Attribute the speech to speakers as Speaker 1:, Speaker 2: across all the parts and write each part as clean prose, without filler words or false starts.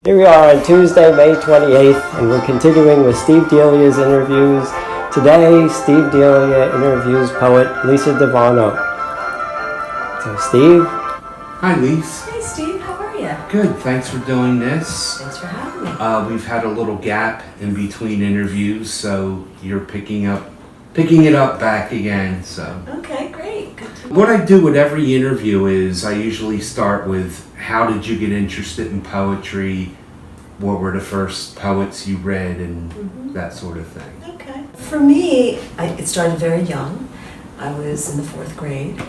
Speaker 1: Here we are on Tuesday, May 28th, and we're continuing with Steve Delia's interviews. Today, Steve Delia interviews poet Lisa DeVuono. So, Steve?
Speaker 2: Hi, Lise.
Speaker 3: Hey, Steve. How are you?
Speaker 2: Good. Thanks for doing this.
Speaker 3: Thanks for having me.
Speaker 2: We've had a little gap in between interviews, so you're picking it up back again. So.
Speaker 3: Okay, great. Good to know.
Speaker 2: What I do with every interview is I usually start with how did you get interested in poetry? What were the first poets you read and that sort of thing?
Speaker 3: Okay. For me, it started very young. I was in the 4th grade,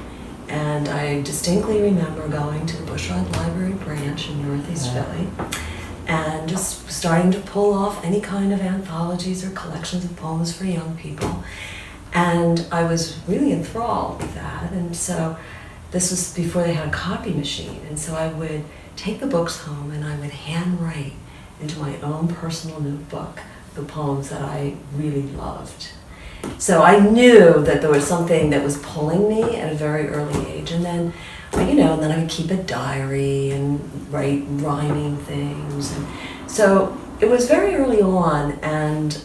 Speaker 3: and I distinctly remember going to the Bushrod Library branch in Northeast Philly and just starting to pull off any kind of anthologies or collections of poems for young people. And I was really enthralled with that. And so this was before they had a copy machine. And so I would take the books home and I would handwrite into my own personal notebook the poems that I really loved. So I knew that there was something that was pulling me at a very early age. And then, and then I would keep a diary and write rhyming things. And so it was very early on, and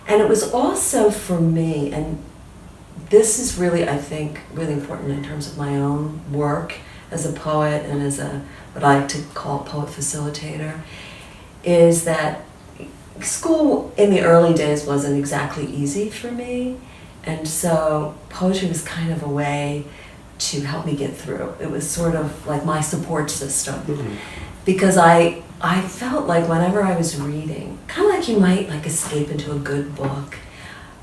Speaker 3: it was also for me, and this is really, I think, really important in terms of my own work as a poet and as what I like to call poet facilitator, is that school in the early days wasn't exactly easy for me, and so poetry was kind of a way to help me get through. It was sort of like my support system, because I felt like whenever I was reading, kind of like you might like escape into a good book,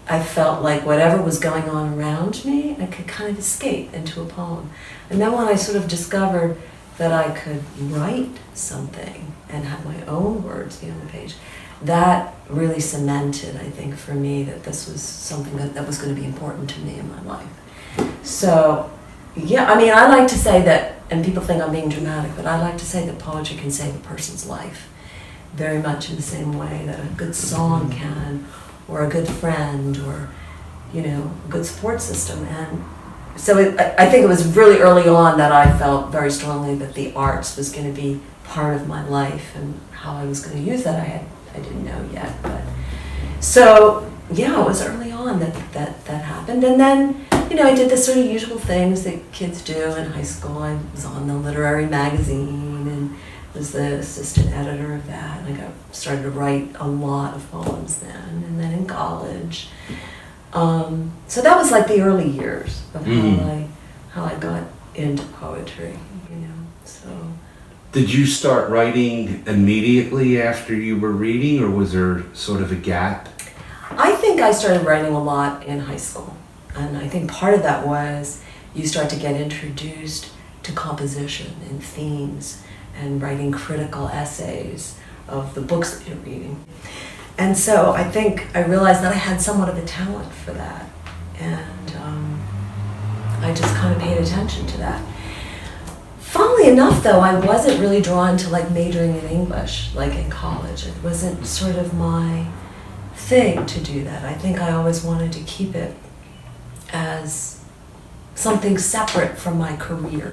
Speaker 3: I felt like whatever was going on around me, I could kind of escape into a poem. And then when I sort of discovered that I could write something and have my own words be on the page, that really cemented, I think, for me that this was something that was going to be important to me in my life. So, yeah, I like to say that, and people think I'm being dramatic, but I like to say that poetry can save a person's life, very much in the same way that a good song can, or a good friend, or, a good support system. And so I think it was really early on that I felt very strongly that the arts was going to be part of my life, and how I was going to use that I didn't know yet. But so yeah, it was early on that happened. And then I did the sort of usual things that kids do in high school. I was on the literary magazine and was the assistant editor of that. And I started to write a lot of poems then. And then in college. So that was like the early years of how I got into poetry, so.
Speaker 2: Did you start writing immediately after you were reading, or was there sort of a gap?
Speaker 3: I think I started writing a lot in high school. And I think part of that was you start to get introduced to composition and themes and writing critical essays of the books that you're reading. And so I think I realized that I had somewhat of a talent for that. And I just kind of paid attention to that. Funnily enough, though, I wasn't really drawn to like majoring in English, like in college. It wasn't sort of my thing to do that. I think I always wanted to keep it as something separate from my career.